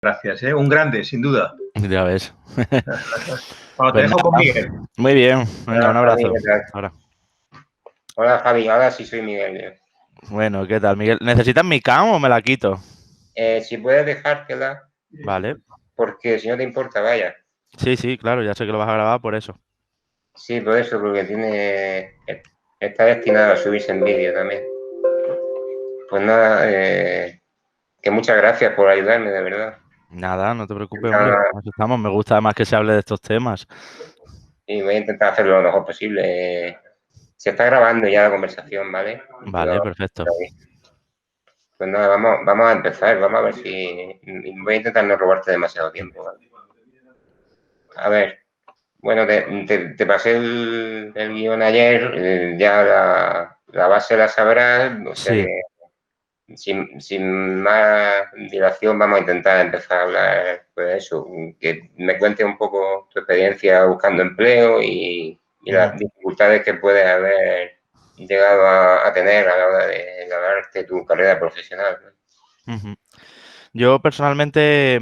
Gracias, un grande, sin duda. Ya ves. Bueno, te Pues dejo con nada, Miguel. muy bien. Venga, Hola, un Javi, abrazo. ¿qué tal? Ahora. Hola, Javi, ahora sí soy Miguel. Bueno, ¿qué tal, Miguel? ¿Necesitas mi cam o me la quito? Si puedes dejártela, Vale. porque si no te importa, vaya. Sí, sí, claro, ya sé que lo vas a grabar por eso. Sí, por eso, porque está destinado a subirse en vídeo también. Pues nada, que muchas gracias por ayudarme, de verdad. Nada, no te preocupes, hombre. Aquí estamos. Me gusta además que se hable de estos temas. Y voy a intentar hacerlo lo mejor posible. Se está grabando ya la conversación, ¿vale? Vale, perfecto. Pues nada, vamos a empezar. Vamos a ver si... Voy a intentar no robarte demasiado tiempo, ¿vale? A ver, bueno, te pasé el guión ayer, ya la base la sabrás, o sea Sí. que sin más dilación vamos a intentar empezar a hablar, pues eso, que me cuentes un poco tu experiencia buscando empleo y las dificultades que puedes haber llegado a tener a la hora de ganarte tu carrera profesional, ¿no? Yo personalmente,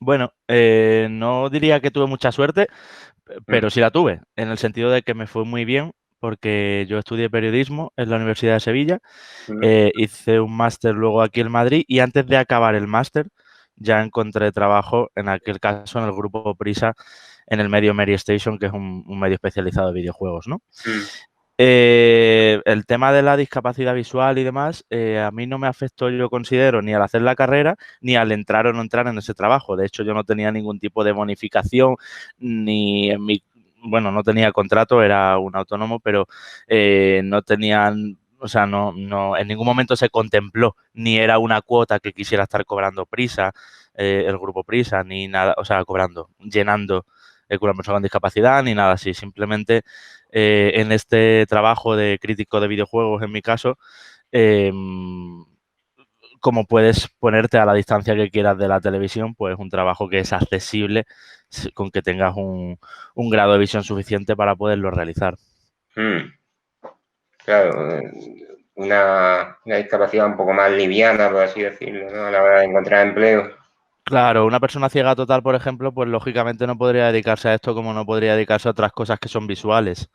bueno, no diría que tuve mucha suerte, pero sí la tuve, en el sentido de que me fue muy bien, porque yo estudié periodismo en la Universidad de Sevilla, hice un máster luego aquí en Madrid y antes de acabar el máster ya encontré trabajo, en aquel caso en el grupo Prisa, en el medio Mary Station, que es un medio especializado de videojuegos, ¿no? El tema de la discapacidad visual y demás, a mí no me afectó, yo considero, ni al hacer la carrera, ni al entrar o no entrar en ese trabajo. De hecho, yo no tenía ningún tipo de bonificación, ni en mi, bueno, no tenía contrato, era un autónomo, pero no tenían, o sea, no, en ningún momento se contempló, ni era una cuota que quisiera estar cobrando Prisa, el grupo Prisa, ni nada, o sea, cobrando, llenando con una persona con discapacidad, ni nada así. Simplemente en este trabajo de crítico de videojuegos, en mi caso, como puedes ponerte a la distancia que quieras de la televisión, pues un trabajo que es accesible con que tengas un grado de visión suficiente para poderlo realizar. Claro, una discapacidad un poco más liviana, por así decirlo, ¿no? A la hora de encontrar empleo. Claro, una persona ciega total, por ejemplo, pues lógicamente no podría dedicarse a esto como no podría dedicarse a otras cosas que son visuales.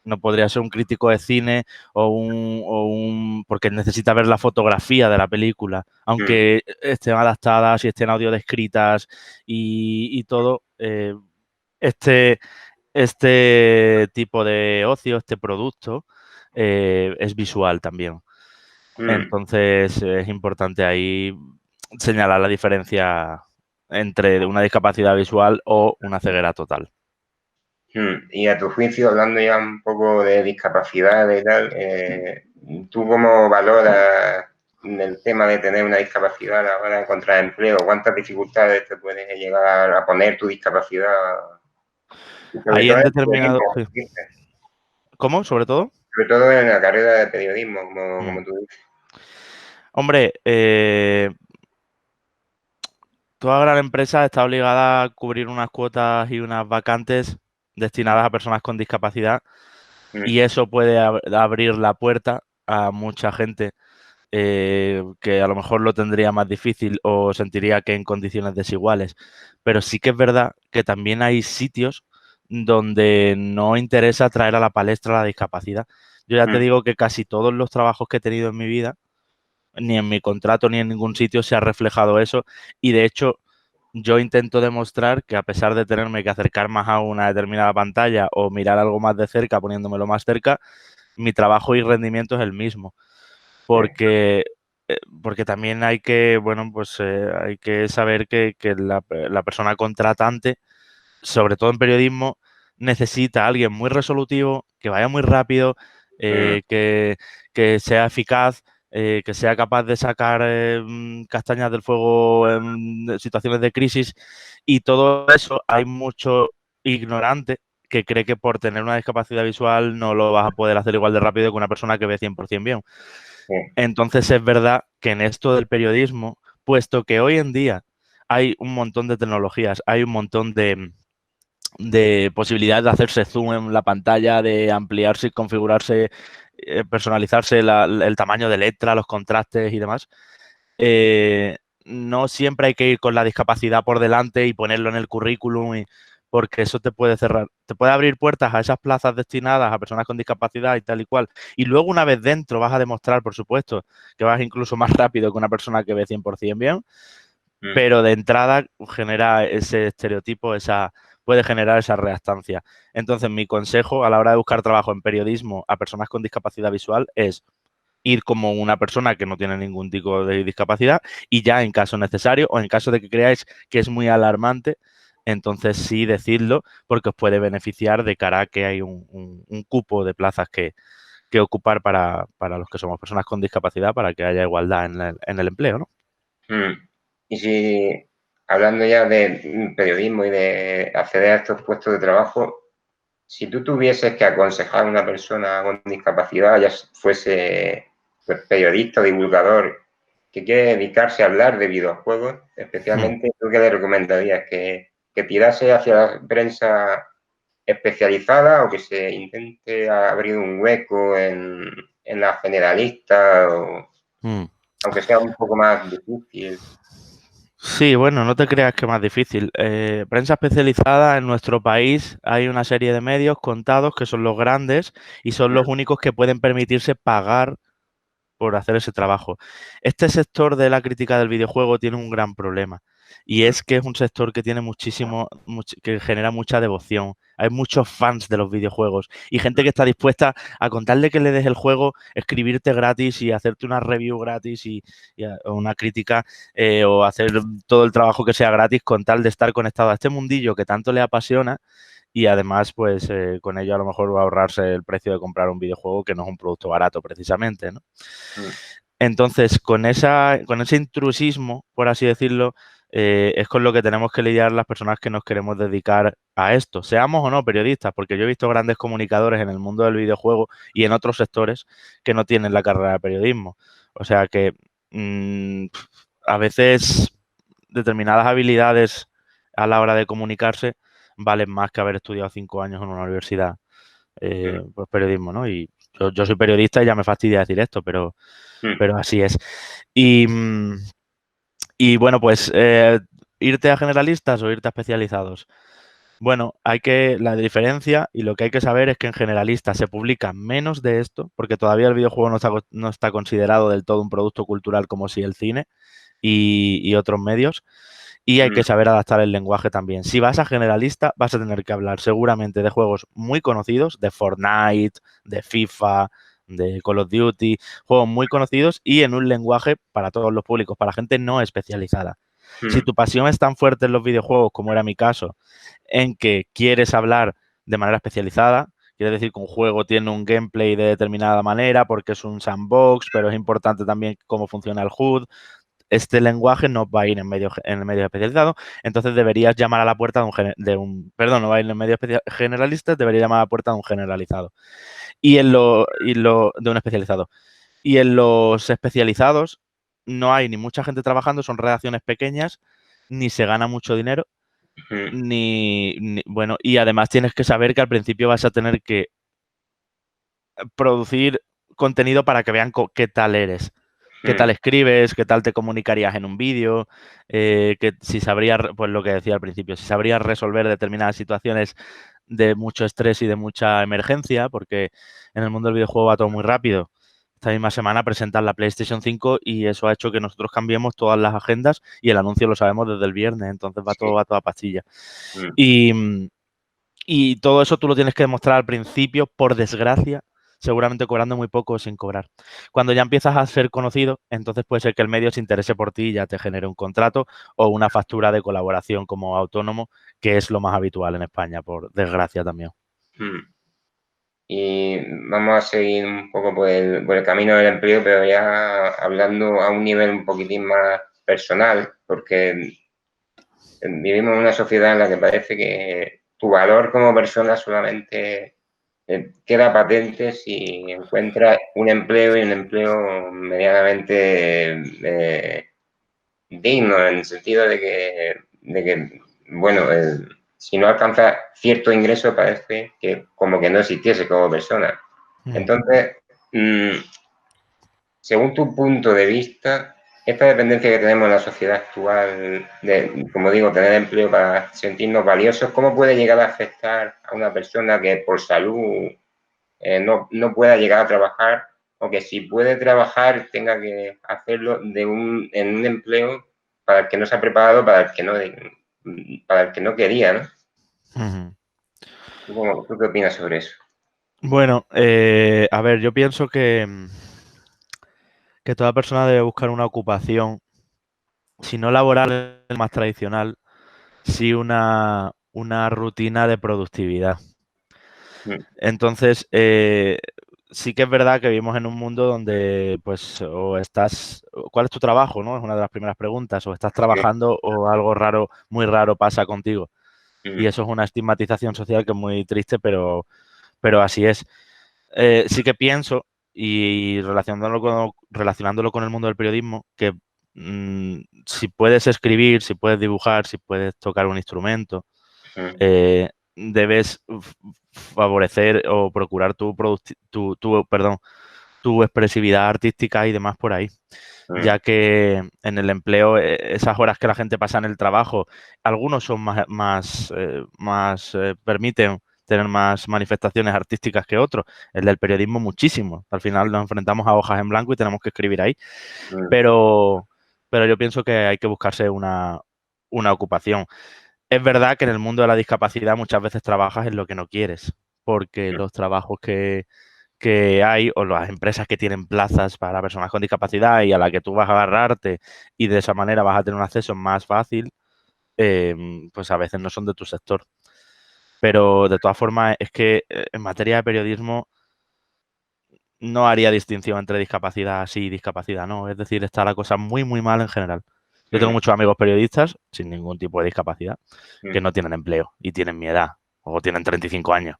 No podría ser un crítico de cine porque necesita ver la fotografía de la película, aunque estén adaptadas y estén audio descritas y todo. Este, este tipo de ocio, este producto, es visual también. Entonces es importante ahí señalar la diferencia entre una discapacidad visual o una ceguera total. Y a tu juicio, hablando ya un poco de discapacidad y tal, ¿tú cómo valoras el tema de tener una discapacidad a la hora de encontrar empleo? ¿Cuántas dificultades te puede llegar a poner tu discapacidad? Y sobre Ahí todo en en el determinado... periodismo, Sí. ¿Cómo? ¿Sobre todo? sobre todo en la carrera de periodismo, como tú dices. Hombre, toda gran empresa está obligada a cubrir unas cuotas y unas vacantes destinadas a personas con discapacidad y eso puede abrir la puerta a mucha gente que a lo mejor lo tendría más difícil o sentiría que en condiciones desiguales. Pero sí que es verdad que también hay sitios donde no interesa traer a la palestra la discapacidad. Yo ya te digo que casi todos los trabajos que he tenido en mi vida, ni en mi contrato ni en ningún sitio se ha reflejado eso y de hecho yo intento demostrar que a pesar de tenerme que acercar más a una determinada pantalla o mirar algo más de cerca poniéndomelo más cerca, mi trabajo y rendimiento es el mismo porque, porque también hay que, bueno, pues hay que saber que la persona contratante, sobre todo en periodismo, necesita a alguien muy resolutivo, que vaya muy rápido, que sea eficaz, que sea capaz de sacar castañas del fuego en situaciones de crisis y todo eso hay mucho ignorante que cree que por tener una discapacidad visual no lo vas a poder hacer igual de rápido que una persona que ve 100% bien. Entonces es verdad que en esto del periodismo, puesto que hoy en día hay un montón de tecnologías, hay un montón de posibilidades de hacerse zoom en la pantalla, de ampliarse y configurarse, personalizarse el tamaño de letra, los contrastes y demás, no siempre hay que ir con la discapacidad por delante y ponerlo en el currículum, porque eso te puede cerrar, te puede abrir puertas a esas plazas destinadas a personas con discapacidad y tal y cual. Y luego una vez dentro vas a demostrar, por supuesto, que vas incluso más rápido que una persona que ve 100% bien, pero de entrada genera ese estereotipo, puede generar esa reactancia. Entonces, mi consejo a la hora de buscar trabajo en periodismo a personas con discapacidad visual es ir como una persona que no tiene ningún tipo de discapacidad y ya en caso necesario o en caso de que creáis que es muy alarmante, entonces sí decidlo porque os puede beneficiar de cara a que hay un cupo de plazas que ocupar para los que somos personas con discapacidad para que haya igualdad en el empleo, ¿no? Y si, hablando ya de periodismo y de acceder a estos puestos de trabajo, si tú tuvieses que aconsejar a una persona con discapacidad, ya fuese pues, periodista o divulgador, que quiere dedicarse a hablar de videojuegos, especialmente, ¿tú qué le recomendarías? ¿Que tirase hacia la prensa especializada o que se intente abrir un hueco en la generalista, aunque sea un poco más difícil? Sí, bueno, no te creas que es más difícil. Prensa especializada en nuestro país hay una serie de medios contados que son los grandes y son los únicos que pueden permitirse pagar por hacer ese trabajo. Este sector de la crítica del videojuego tiene un gran problema y es que es un sector que tiene que genera mucha devoción. Hay muchos fans de los videojuegos y gente que está dispuesta a contarle que le des el juego, escribirte gratis y hacerte una review gratis o una crítica o hacer todo el trabajo que sea gratis con tal de estar conectado a este mundillo que tanto le apasiona. Y además, pues con ello a lo mejor va a ahorrarse el precio de comprar un videojuego que no es un producto barato precisamente, ¿no? Entonces, con ese intrusismo, por así decirlo, es con lo que tenemos que lidiar las personas que nos queremos dedicar a esto, seamos o no periodistas, porque yo he visto grandes comunicadores en el mundo del videojuego y en otros sectores que no tienen la carrera de periodismo. O sea que a veces determinadas habilidades a la hora de comunicarse valen más que haber estudiado 5 años en una universidad, pues periodismo, ¿no? Y yo soy periodista y ya me fastidia decir esto, pero así es. Y bueno, pues irte a generalistas o irte a especializados. Bueno, la diferencia y lo que hay que saber es que en generalistas se publica menos de esto, porque todavía el videojuego no está considerado del todo un producto cultural como si el cine y otros medios. Y hay que saber adaptar el lenguaje también. Si vas a generalista, vas a tener que hablar seguramente de juegos muy conocidos, de Fortnite, de FIFA, de Call of Duty, juegos muy conocidos y en un lenguaje para todos los públicos, para gente no especializada. Si tu pasión es tan fuerte en los videojuegos, como era mi caso, en que quieres hablar de manera especializada, quiere decir que un juego tiene un gameplay de determinada manera porque es un sandbox, pero es importante también cómo funciona el HUD, este lenguaje no va a ir en el medio especializado, entonces deberías llamar a la puerta perdón, no va a ir en el medio generalista, debería llamar a la puerta de un generalizado de un especializado. Y en los especializados no hay ni mucha gente trabajando, son redacciones pequeñas, ni se gana mucho dinero, bueno, y además tienes que saber que al principio vas a tener que producir contenido para que vean qué tal eres. ¿Qué tal escribes? ¿Qué tal te comunicarías en un vídeo? Que si sabrías, pues lo que decía al principio, si sabrías resolver determinadas situaciones de mucho estrés y de mucha emergencia, porque en el mundo del videojuego va todo muy rápido. Esta misma semana presentan la PlayStation 5 y eso ha hecho que nosotros cambiemos todas las agendas y el anuncio lo sabemos desde el viernes, entonces todo va a toda pastilla. Y todo eso tú lo tienes que demostrar al principio, por desgracia, seguramente cobrando muy poco o sin cobrar. Cuando ya empiezas a ser conocido, entonces puede ser que el medio se interese por ti y ya te genere un contrato o una factura de colaboración como autónomo, que es lo más habitual en España, por desgracia también. Y vamos a seguir un poco por el camino del empleo, pero ya hablando a un nivel un poquitín más personal, porque vivimos en una sociedad en la que parece que tu valor como persona solamente queda patente si encuentras un empleo y un empleo medianamente digno, en el sentido de que bueno, si no alcanza cierto ingreso parece que como que no existiese como persona. Entonces, según tu punto de vista, esta dependencia que tenemos en la sociedad actual, de, como digo, tener empleo para sentirnos valiosos, ¿cómo puede llegar a afectar a una persona que por salud no pueda llegar a trabajar, o que si puede trabajar tenga que hacerlo en un empleo para el que no se ha preparado, para el que no quería, ¿no? Ujú. ¿Tú qué opinas sobre eso? Bueno, a ver, yo pienso que toda persona debe buscar una ocupación, si no laboral, más tradicional, sí una rutina de productividad. Entonces, sí que es verdad que vivimos en un mundo donde, pues, ¿cuál es tu trabajo, no? Es una de las primeras preguntas, o estás trabajando o algo raro, muy raro pasa contigo. Y eso es una estigmatización social que es muy triste, pero así es. Sí que pienso, y relacionándolo con el mundo del periodismo, que si puedes escribir, si puedes dibujar, si puedes tocar un instrumento, debes favorecer o procurar tu expresividad artística y demás por ahí, ya que en el empleo, esas horas que la gente pasa en el trabajo, algunos son permiten tener más manifestaciones artísticas que otros. El del periodismo muchísimo. Al final nos enfrentamos a hojas en blanco y tenemos que escribir ahí. Pero yo pienso que hay que buscarse una ocupación. Es verdad que en el mundo de la discapacidad muchas veces trabajas en lo que no quieres, porque los trabajos que hay, o las empresas que tienen plazas para personas con discapacidad y a la que tú vas a agarrarte y de esa manera vas a tener un acceso más fácil, pues a veces no son de tu sector. Pero de todas formas, es que en materia de periodismo no haría distinción entre discapacidad sí y discapacidad no. Es decir, está la cosa muy, muy mal en general. Yo tengo muchos amigos periodistas sin ningún tipo de discapacidad que no tienen empleo y tienen mi edad o tienen 35 años.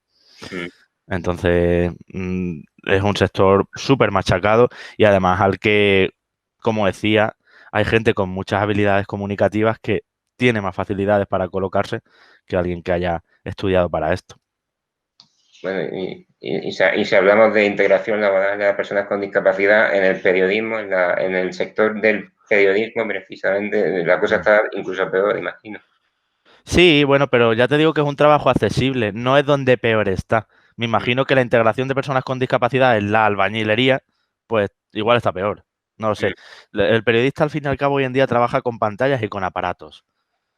Entonces, es un sector súper machacado y además al que, como decía, hay gente con muchas habilidades comunicativas que tiene más facilidades para colocarse que alguien que haya estudiado para esto. Bueno, y si hablamos de integración laboral de las personas con discapacidad en el periodismo, en el sector del periodismo, precisamente, la cosa está incluso peor, imagino. Sí, bueno, pero ya te digo que es un trabajo accesible, no es donde peor está. Me imagino que la integración de personas con discapacidad en la albañilería, pues igual está peor. No lo sé. El periodista, al fin y al cabo, hoy en día trabaja con pantallas y con aparatos.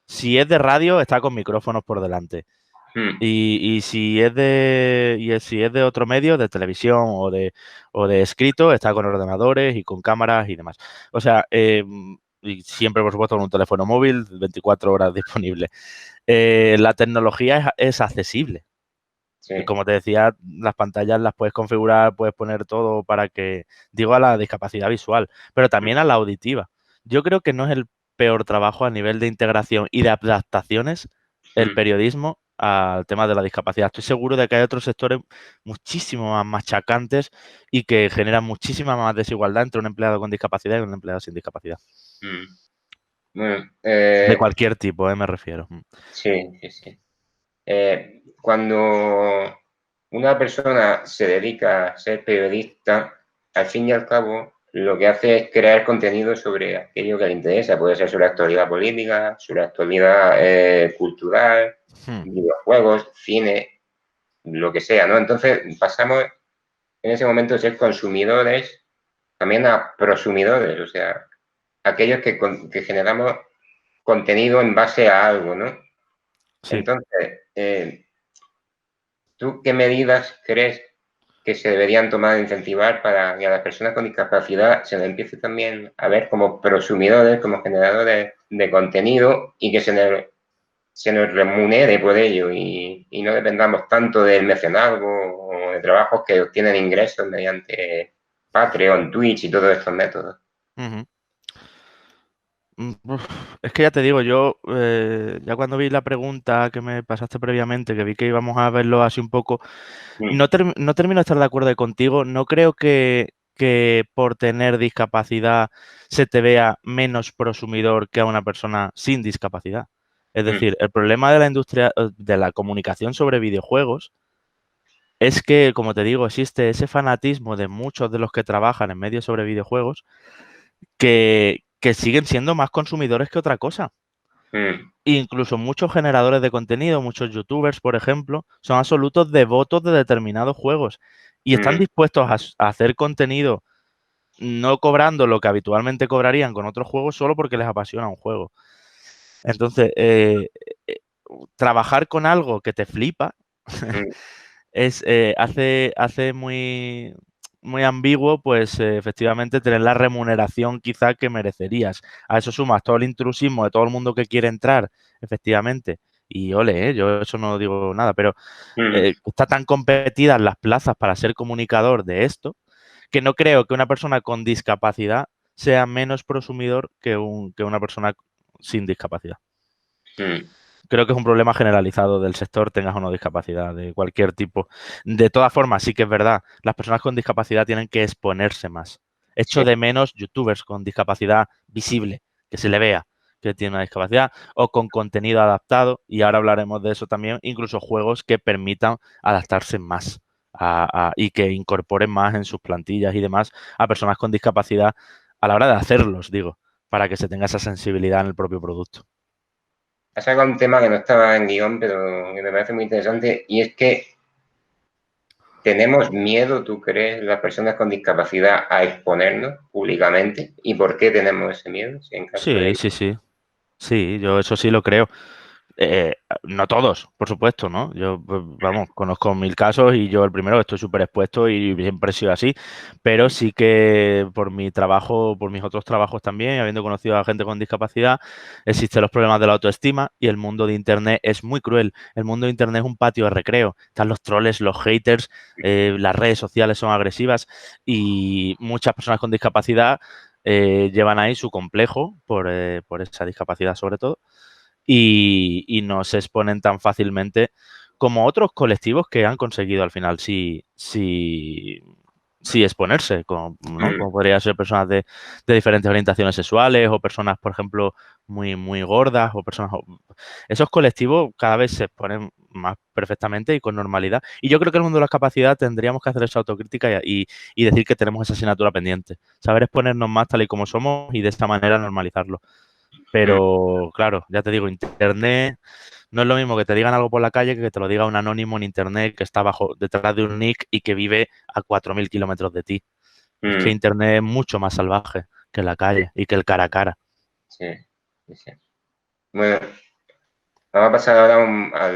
Si es de radio, está con micrófonos por delante. Y si es de otro medio, de televisión o de escrito, está con ordenadores y con cámaras y demás. O sea, y siempre, por supuesto, con un teléfono móvil, 24 horas disponible. La tecnología es accesible. Sí. Y como te decía, las pantallas las puedes configurar, puedes poner todo para que, digo, a la discapacidad visual, pero también a la auditiva. Yo creo que no es el peor trabajo a nivel de integración y de adaptaciones el periodismo al tema de la discapacidad. Estoy seguro de que hay otros sectores muchísimo más machacantes y que generan muchísima más desigualdad entre un empleado con discapacidad y un empleado sin discapacidad. Bueno, De cualquier tipo, me refiero. Sí, sí, sí. Cuando una persona se dedica a ser periodista, al fin y al cabo, lo que hace es crear contenido sobre aquello que le interesa. Puede ser sobre actualidad política, sobre actualidad cultural, videojuegos, cine, lo que sea, ¿no? Entonces pasamos en ese momento de ser consumidores también a prosumidores, o sea, aquellos que generamos contenido en base a algo, ¿no? Sí. Entonces, ¿tú qué medidas crees que se deberían tomar e incentivar para que a las personas con discapacidad se les empiece también a ver como prosumidores, como generadores de contenido y que se nos remunere por ello y no dependamos tanto del mecenazgo o de trabajos que obtienen ingresos mediante Patreon, Twitch y todos estos métodos? Es que ya te digo, yo ya cuando vi la pregunta que me pasaste previamente, que vi que íbamos a verlo así un poco, no termino de estar de acuerdo contigo. No creo que por tener discapacidad se te vea menos prosumidor que a una persona sin discapacidad. Es decir, el problema de la industria de la comunicación sobre videojuegos es que, como te digo, existe ese fanatismo de muchos de los que trabajan en medios sobre videojuegos que que siguen siendo más consumidores que otra cosa. Incluso muchos generadores de contenido, muchos youtubers, por ejemplo, son absolutos devotos de determinados juegos y están dispuestos a hacer contenido no cobrando lo que habitualmente cobrarían con otros juegos solo porque les apasiona un juego. Entonces, trabajar con algo que te flipa hace muy, muy ambiguo, pues efectivamente tener la remuneración quizá que merecerías. A eso sumas todo el intrusismo de todo el mundo que quiere entrar, efectivamente. Y ole, yo eso no digo nada, pero está tan competidas las plazas para ser comunicador de esto, que no creo que una persona con discapacidad sea menos prosumidor que una persona sin discapacidad. Creo que es un problema generalizado del sector, tengas o no discapacidad, de cualquier tipo. De todas formas, sí que es verdad, las personas con discapacidad tienen que exponerse más. Echo de menos youtubers con discapacidad visible, que se le vea que tiene una discapacidad, o con contenido adaptado, y ahora hablaremos de eso también, incluso juegos que permitan adaptarse más y que incorporen más en sus plantillas y demás a personas con discapacidad a la hora de hacerlos, digo, para que se tenga esa sensibilidad en el propio producto. Has sacado un tema que no estaba en guión, pero que me parece muy interesante, y es que ¿tenemos miedo, tú crees, las personas con discapacidad a exponernos públicamente? ¿Y por qué tenemos ese miedo? Si en caso de... Sí. Sí, yo eso sí lo creo. No todos, por supuesto, ¿no? Yo, vamos, conozco 1000 casos y yo el primero estoy súper expuesto y siempre he sido así, pero sí que por mi trabajo, por mis otros trabajos también, habiendo conocido a gente con discapacidad, existen los problemas de la autoestima y el mundo de Internet es muy cruel. El mundo de Internet es un patio de recreo. Están los troles, los haters, las redes sociales son agresivas y muchas personas con discapacidad llevan ahí su complejo por esa discapacidad sobre todo y no se exponen tan fácilmente como otros colectivos que han conseguido al final sí exponerse, como, ¿no? Como podría ser personas de diferentes orientaciones sexuales o personas, por ejemplo, muy gordas o personas... Esos colectivos cada vez se exponen más perfectamente y con normalidad. Y yo creo que en el mundo de la discapacidad tendríamos que hacer esa autocrítica y decir que tenemos esa asignatura pendiente. Saber exponernos más tal y como somos y de esta manera normalizarlo. Pero, claro, ya te digo, Internet no es lo mismo que te digan algo por la calle que te lo diga un anónimo en Internet que está detrás de un nick y que vive a 4000 kilómetros de ti. Es que Internet es mucho más salvaje que la calle y que el cara a cara. Sí. Bueno, vamos a pasar ahora a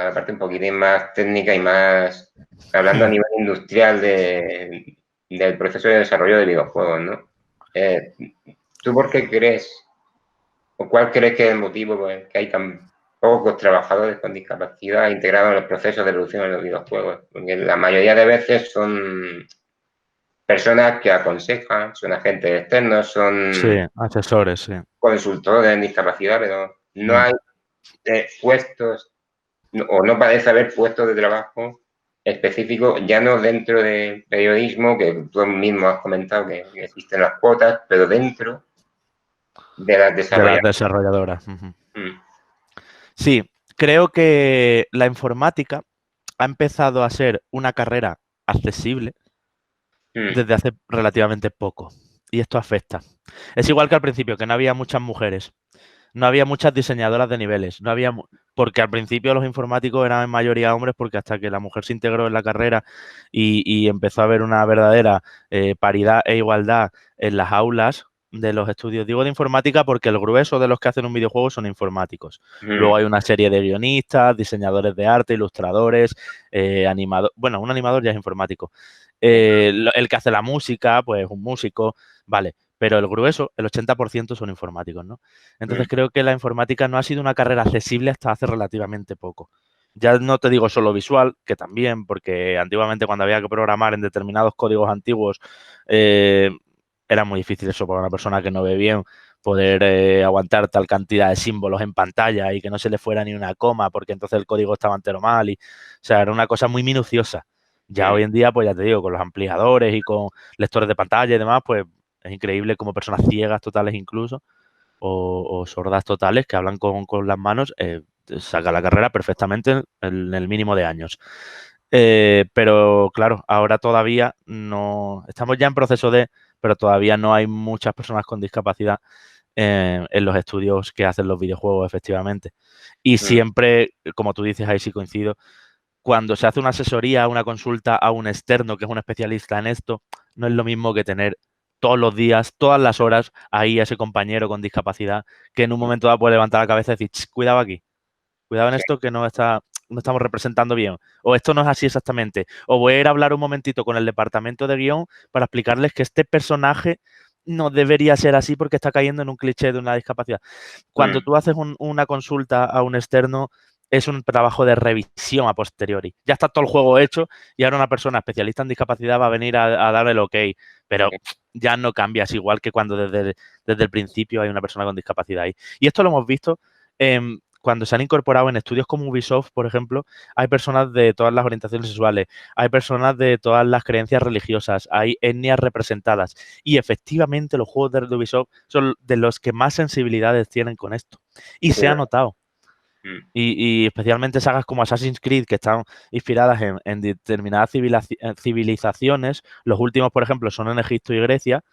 la parte un poquitín más técnica y más hablando a nivel industrial del proceso de desarrollo de videojuegos, ¿no? ¿Tú por qué crees o cuál crees que es el motivo por el que hay tan pocos trabajadores con discapacidad integrados en los procesos de producción de los videojuegos? Porque la mayoría de veces son personas que aconsejan, son agentes externos, son asesores, sí. Consultores en discapacidad, pero no hay puestos o no parece haber puestos de trabajo específicos, ya no dentro del periodismo, que tú mismo has comentado que existen las cuotas, pero dentro de las desarrolladoras. Sí, creo que la informática ha empezado a ser una carrera accesible desde hace relativamente poco. Y esto afecta. Es igual que al principio, que no había muchas mujeres. No había muchas diseñadoras de niveles. No había porque al principio los informáticos eran en mayoría hombres, porque hasta que la mujer se integró en la carrera y empezó a haber una verdadera paridad e igualdad en las aulas de los estudios, digo de informática porque el grueso de los que hacen un videojuego son informáticos. Luego hay una serie de guionistas, diseñadores de arte, ilustradores, animadores. Bueno, un animador ya es informático. El que hace la música, pues un músico, vale. Pero el grueso, el 80% son informáticos, ¿no? Entonces creo que la informática no ha sido una carrera accesible hasta hace relativamente poco. Ya no te digo solo visual, que también, porque antiguamente cuando había que programar en determinados códigos antiguos era muy difícil eso para una persona que no ve bien, poder aguantar tal cantidad de símbolos en pantalla y que no se le fuera ni una coma, porque entonces el código estaba entero mal. O sea, era una cosa muy minuciosa. Ya hoy en día, pues ya te digo, con los ampliadores y con lectores de pantalla y demás, pues es increíble como personas ciegas totales incluso o sordas totales que hablan con las manos, saca la carrera perfectamente en el mínimo de años. Pero claro, ahora todavía no... Estamos ya en proceso de pero todavía no hay muchas personas con discapacidad en los estudios que hacen los videojuegos, efectivamente. Y siempre, como tú dices, ahí sí coincido, cuando se hace una asesoría, una consulta a un externo que es un especialista en esto, no es lo mismo que tener todos los días, todas las horas, ahí a ese compañero con discapacidad que en un momento dado puede levantar la cabeza y decir, cuidado aquí, cuidado en esto que no estamos representando bien, o esto no es así exactamente, o voy a ir a hablar un momentito con el departamento de guión para explicarles que este personaje no debería ser así porque está cayendo en un cliché de una discapacidad. Cuando tú haces una consulta a un externo, es un trabajo de revisión a posteriori. Ya está todo el juego hecho y ahora una persona especialista en discapacidad va a venir a dar el ok, pero ya no cambias igual que cuando desde el principio hay una persona con discapacidad ahí. Y esto lo hemos visto cuando se han incorporado en estudios como Ubisoft, por ejemplo, hay personas de todas las orientaciones sexuales, hay personas de todas las creencias religiosas, hay etnias representadas y efectivamente los juegos de Ubisoft son de los que más sensibilidades tienen con esto. Y se ha notado. Y especialmente sagas como Assassin's Creed, que están inspiradas en determinadas civilizaciones. Los últimos, por ejemplo, son en Egipto y Grecia.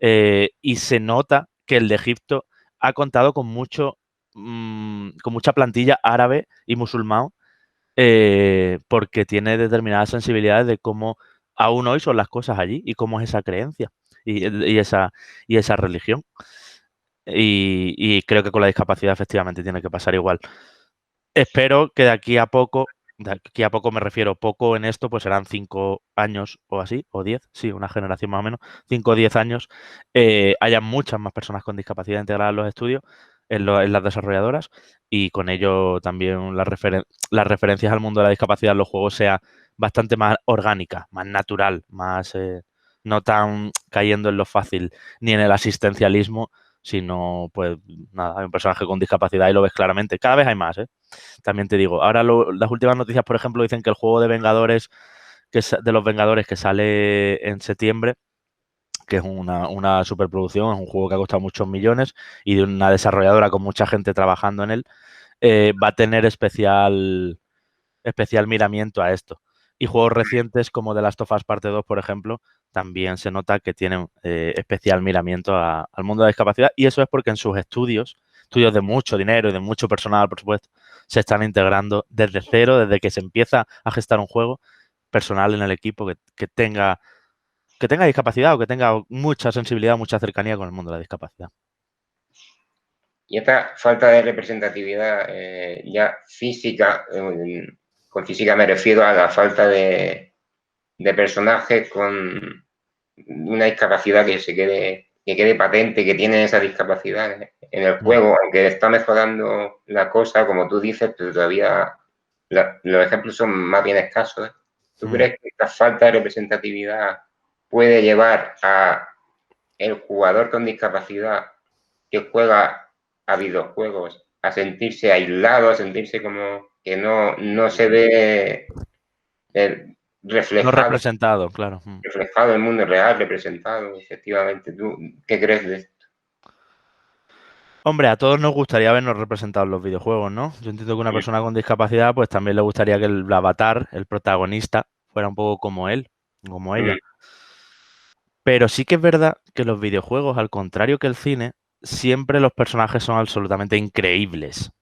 Y se nota que el de Egipto ha contado con mucha plantilla árabe y musulmán, porque tiene determinadas sensibilidades de cómo aún hoy son las cosas allí y cómo es esa creencia y esa religión. Y creo que con la discapacidad efectivamente tiene que pasar igual. Espero que de aquí a poco me refiero poco en esto, pues serán 5 años o así, o 10, sí, una generación más o menos, 5 o 10 años, haya muchas más personas con discapacidad integradas en los estudios, en las desarrolladoras, y con ello también las referencias al mundo de la discapacidad en los juegos sea bastante más orgánica, más natural, más no tan cayendo en lo fácil ni en el asistencialismo, sino pues nada, hay un personaje con discapacidad y lo ves claramente. Cada vez hay más, ¿eh? También te digo, ahora las últimas noticias, por ejemplo, dicen que el juego de Vengadores, de los Vengadores que sale en septiembre, que es una superproducción, es un juego que ha costado muchos millones y de una desarrolladora con mucha gente trabajando en él, va a tener especial miramiento a esto. Y juegos recientes como The Last of Us Parte 2, por ejemplo, también se nota que tienen especial miramiento al mundo de la discapacidad, y eso es porque en sus estudios de mucho dinero y de mucho personal, por supuesto, se están integrando desde cero, desde que se empieza a gestar un juego, personal en el equipo que tenga discapacidad o que tenga mucha sensibilidad, mucha cercanía con el mundo de la discapacidad. Y esta falta de representatividad ya física, con física me refiero a la falta de personajes con una discapacidad que quede patente, que tiene esa discapacidad en el juego, aunque está mejorando la cosa, como tú dices, pero todavía los ejemplos son más bien escasos. ¿Tú crees que esta falta de representatividad puede llevar a el jugador con discapacidad que juega a videojuegos a sentirse aislado, a sentirse como que no se ve reflejado? No representado, claro. Reflejado en el mundo real, representado, efectivamente. ¿Tú qué crees de esto? Hombre, a todos nos gustaría vernos representados en los videojuegos, ¿no? Yo entiendo que una persona con discapacidad, pues también le gustaría que el avatar, el protagonista, fuera un poco como él, como ella. Pero sí que es verdad que los videojuegos, al contrario que el cine, siempre los personajes son absolutamente increíbles.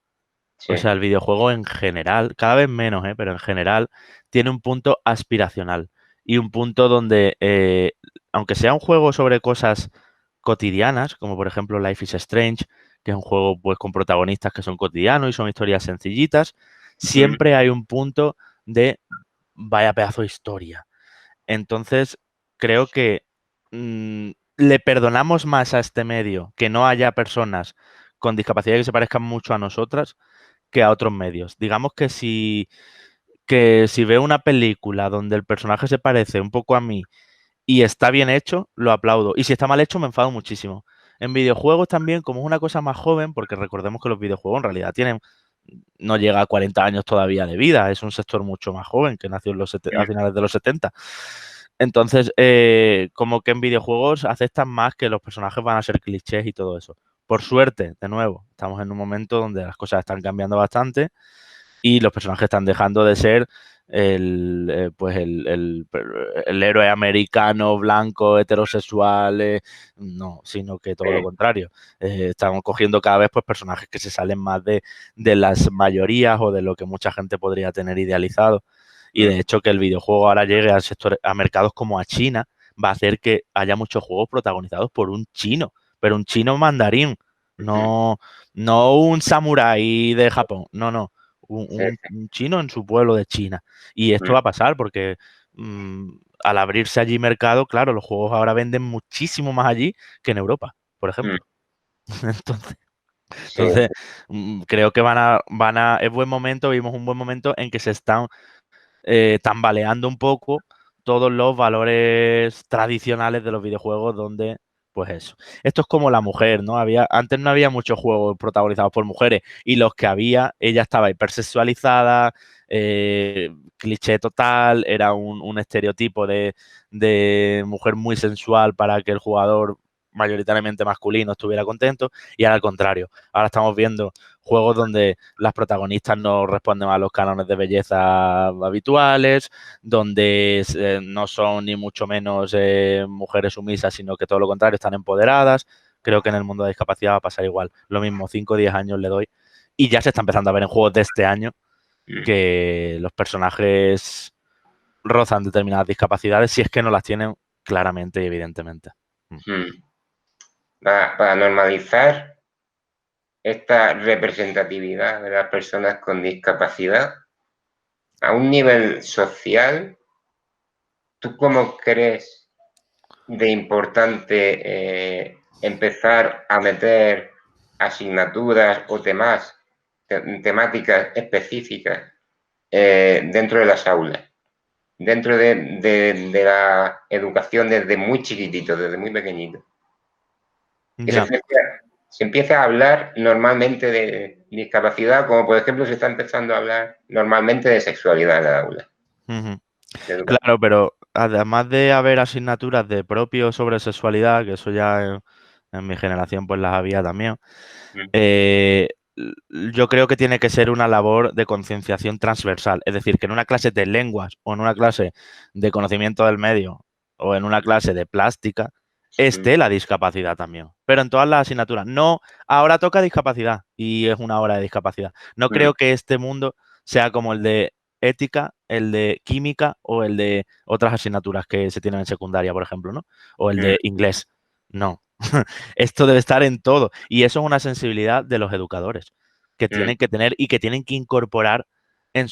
Sí. O sea, el videojuego en general, cada vez menos, pero en general, tiene un punto aspiracional y un punto donde, aunque sea un juego sobre cosas cotidianas, como por ejemplo Life is Strange, que es un juego pues con protagonistas que son cotidianos y son historias sencillitas, siempre hay un punto de vaya pedazo de historia. Entonces, creo que le perdonamos más a este medio que no haya personas con discapacidad que se parezcan mucho a nosotras que a otros medios. Digamos que si veo una película donde el personaje se parece un poco a mí y está bien hecho, lo aplaudo. Y si está mal hecho, me enfado muchísimo. En videojuegos también, como es una cosa más joven, porque recordemos que los videojuegos en realidad no llega a 40 años todavía de vida, es un sector mucho más joven que nació a finales de los 70. Entonces, como que en videojuegos aceptan más que los personajes van a ser clichés y todo eso. Por suerte, de nuevo, estamos en un momento donde las cosas están cambiando bastante y los personajes están dejando de ser el héroe americano, blanco, heterosexual, no, sino que todo lo contrario. Estamos cogiendo cada vez pues personajes que se salen más de las mayorías o de lo que mucha gente podría tener idealizado. Y de hecho que el videojuego ahora llegue a mercados como a China va a hacer que haya muchos juegos protagonizados por un chino, pero un chino mandarín, no un samurái de Japón, no. Un chino en su pueblo de China. Y esto va a pasar porque al abrirse allí mercado, claro, los juegos ahora venden muchísimo más allí que en Europa, por ejemplo. Entonces creo que es buen momento, vimos un buen momento en que se están tambaleando un poco todos los valores tradicionales de los videojuegos donde, pues eso. Esto es como la mujer, ¿no? Antes no había muchos juegos protagonizados por mujeres y los que había, ella estaba hipersexualizada, cliché total, era un estereotipo de mujer muy sensual para que el jugador mayoritariamente masculino estuviera contento y ahora al contrario. Ahora estamos viendo juegos donde las protagonistas no responden a los cánones de belleza habituales, donde no son ni mucho menos mujeres sumisas, sino que todo lo contrario, están empoderadas. Creo que en el mundo de la discapacidad va a pasar igual. Lo mismo, 5 o 10 años le doy. Y ya se está empezando a ver en juegos de este año que los personajes rozan determinadas discapacidades si es que no las tienen claramente y evidentemente. Para normalizar esta representatividad de las personas con discapacidad a un nivel social, ¿tú cómo crees de importante empezar a meter asignaturas o temáticas específicas dentro de las aulas, dentro de la educación desde muy chiquitito, desde muy pequeñito? Que se empieza a hablar normalmente de discapacidad, como por ejemplo se está empezando a hablar normalmente de sexualidad en el aula. Claro, pero además de haber asignaturas de propio sobre sexualidad, que eso ya en mi generación pues las había también, yo creo que tiene que ser una labor de concienciación transversal. Es decir, que en una clase de lenguas o en una clase de conocimiento del medio o en una clase de plástica esté la discapacidad también. Pero en todas las asignaturas. No, ahora toca discapacidad y es una hora de discapacidad. No creo que este mundo sea como el de ética, el de química o el de otras asignaturas que se tienen en secundaria, por ejemplo, ¿no? O el de inglés. No. Esto debe estar en todo. Y eso es una sensibilidad de los educadores que tienen que tener y que tienen que incorporar en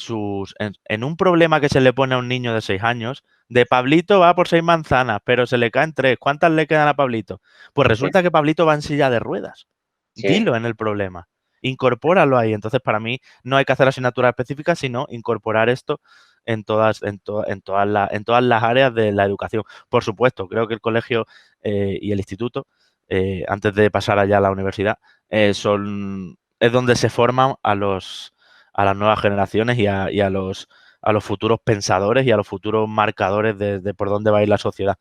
un problema que se le pone a un niño de 6 años, de Pablito va por 6 manzanas, pero se le caen 3. ¿Cuántas le quedan a Pablito? Pues resulta que Pablito va en silla de ruedas. Dilo en el problema. Incorpóralo ahí. Entonces, para mí, no hay que hacer asignaturas específicas, sino incorporar esto en todas las áreas de la educación. Por supuesto, creo que el colegio y el instituto, antes de pasar allá a la universidad, es donde se forman a las nuevas generaciones y a los futuros pensadores y a los futuros marcadores de por dónde va a ir la sociedad.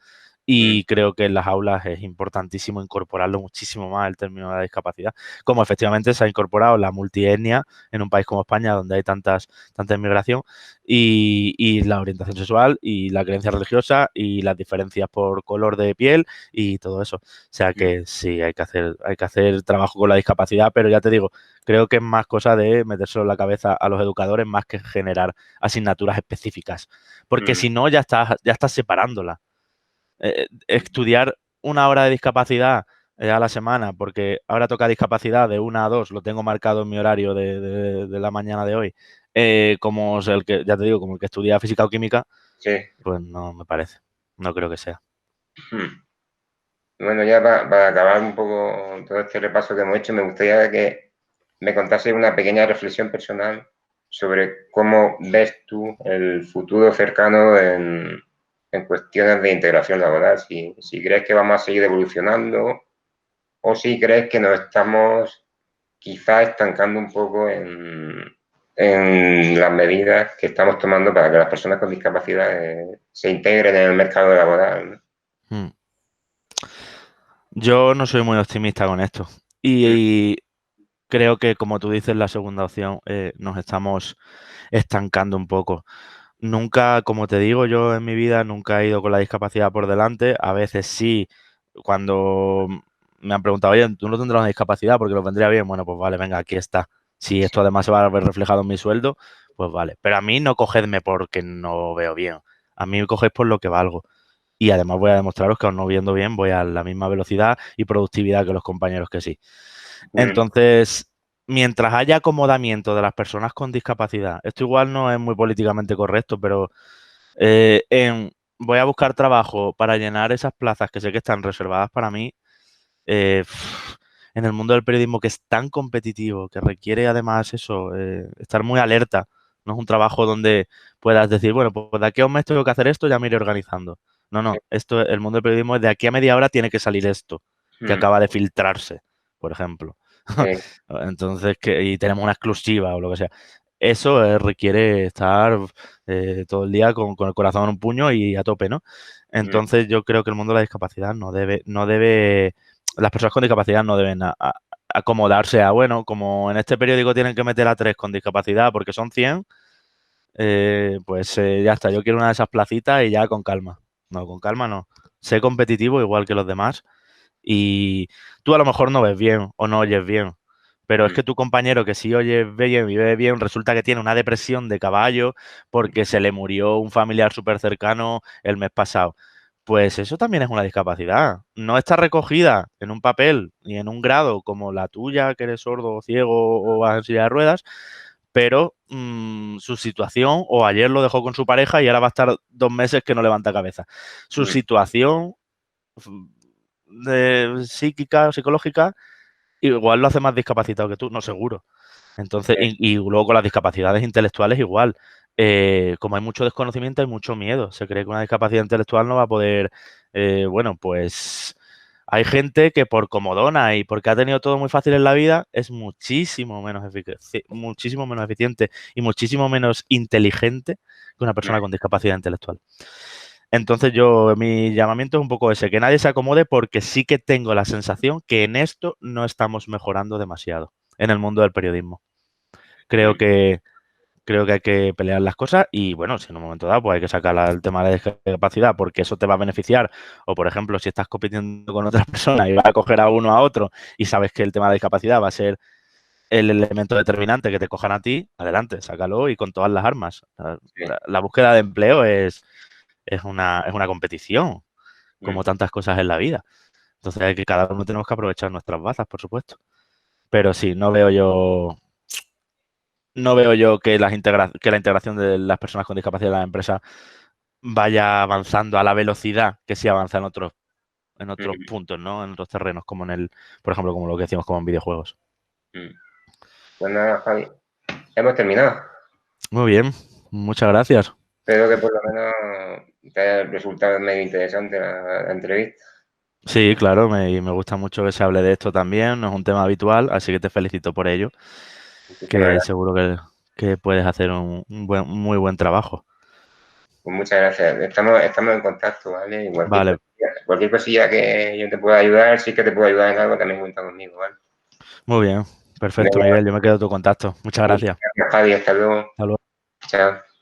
Y creo que en las aulas es importantísimo incorporarlo muchísimo más el término de la discapacidad, como efectivamente se ha incorporado la multietnia en un país como España, donde hay tanta inmigración, y la orientación sexual y la creencia religiosa y las diferencias por color de piel y todo eso. O sea que sí, hay que hacer trabajo con la discapacidad, pero ya te digo, creo que es más cosa de metérselo en la cabeza a los educadores más que generar asignaturas específicas, porque si no ya estás separándola. Estudiar una hora de discapacidad a la semana, porque ahora toca discapacidad de 1 a 2, lo tengo marcado en mi horario de la mañana de hoy, como el que, ya te digo, como el que estudia física o química, pues no me parece, no creo que sea. Bueno, ya para acabar un poco todo este repaso que hemos hecho, me gustaría que me contase una pequeña reflexión personal sobre cómo ves tú el futuro cercano en cuestiones de integración laboral, si crees que vamos a seguir evolucionando o si crees que nos estamos quizás estancando un poco en las medidas que estamos tomando para que las personas con discapacidad se integren en el mercado laboral, ¿no? Yo no soy muy optimista con esto y creo que, como tú dices, la segunda opción nos estamos estancando un poco. nunca, como te digo, yo en mi vida nunca he ido con la discapacidad por delante. A veces sí, cuando me han preguntado, oye, ¿tú no tendrás una discapacidad porque lo vendría bien? Bueno, pues vale, venga, aquí está. Si esto además se va a ver reflejado en mi sueldo, pues vale. Pero a mí no cogedme porque no veo bien. A mí me cogéis por lo que valgo. Y además voy a demostraros que aún no viendo bien voy a la misma velocidad y productividad que los compañeros que sí. Entonces, mientras haya acomodamiento de las personas con discapacidad, esto igual no es muy políticamente correcto, pero voy a buscar trabajo para llenar esas plazas que sé que están reservadas para mí, en el mundo del periodismo que es tan competitivo, que requiere además eso, estar muy alerta. No es un trabajo donde puedas decir, bueno, pues de aquí a un mes tengo que hacer esto, ya me iré organizando. No, el mundo del periodismo es de aquí a media hora tiene que salir esto, que acaba de filtrarse, por ejemplo. Entonces, y tenemos una exclusiva o lo que sea. Eso requiere estar todo el día con el corazón en un puño y a tope, ¿no? Entonces, yo creo que el mundo de la discapacidad no debe, las personas con discapacidad no deben acomodarse a, bueno, como en este periódico tienen que meter a 3 con discapacidad porque son 100, pues ya está, yo quiero una de esas placitas y ya con calma. No, con calma no. Sé competitivo igual que los demás y tú a lo mejor no ves bien o no oyes bien, pero es que tu compañero que sí oye bien y ve bien resulta que tiene una depresión de caballo porque se le murió un familiar súper cercano el mes pasado. Pues eso también es una discapacidad. No está recogida en un papel ni en un grado como la tuya, que eres sordo o ciego o vas en silla de ruedas, pero su situación, o ayer lo dejó con su pareja y ahora va a estar 2 meses que no levanta cabeza. Su situación psíquica o psicológica igual lo hace más discapacitado que tú, no seguro. Entonces, y luego con las discapacidades intelectuales igual. Como hay mucho desconocimiento, hay mucho miedo. Se cree que una discapacidad intelectual no va a poder, bueno, pues hay gente que por comodona y porque ha tenido todo muy fácil en la vida es muchísimo menos muchísimo menos eficiente y muchísimo menos inteligente que una persona con discapacidad intelectual. Entonces mi llamamiento es un poco ese, que nadie se acomode porque sí que tengo la sensación que en esto no estamos mejorando demasiado en el mundo del periodismo. Creo que hay que pelear las cosas y, bueno, si en un momento dado pues hay que sacar el tema de la discapacidad porque eso te va a beneficiar. O, por ejemplo, si estás compitiendo con otras personas y vas a coger a uno a otro y sabes que el tema de la discapacidad va a ser el elemento determinante que te cojan a ti, adelante, sácalo y con todas las armas. La búsqueda de empleo es una competición, como tantas cosas en la vida. Entonces, hay que cada uno tenemos que aprovechar nuestras bazas, por supuesto. Pero sí, no veo yo que la integración de las personas con discapacidad en la empresa vaya avanzando a la velocidad que sí avanza en otros puntos, ¿no? En otros terrenos, como por ejemplo, como lo que decíamos como en videojuegos. Pues nada, Javi, hemos terminado. Muy bien, muchas gracias. Espero que por lo menos te haya resultado medio interesante la entrevista. Sí, claro, me gusta mucho que se hable de esto también, no es un tema habitual, así que te felicito por ello, que seguro que puedes hacer un muy buen trabajo. Pues muchas gracias. Estamos en contacto, ¿vale? Y Vale. Cualquier cosilla que yo te pueda ayudar, sí que te puedo ayudar en algo, también cuenta conmigo, ¿vale? Muy bien, perfecto, Miguel, yo me quedo tu contacto. Muchas gracias. Gracias, Javi, hasta luego. Hasta luego. Chao.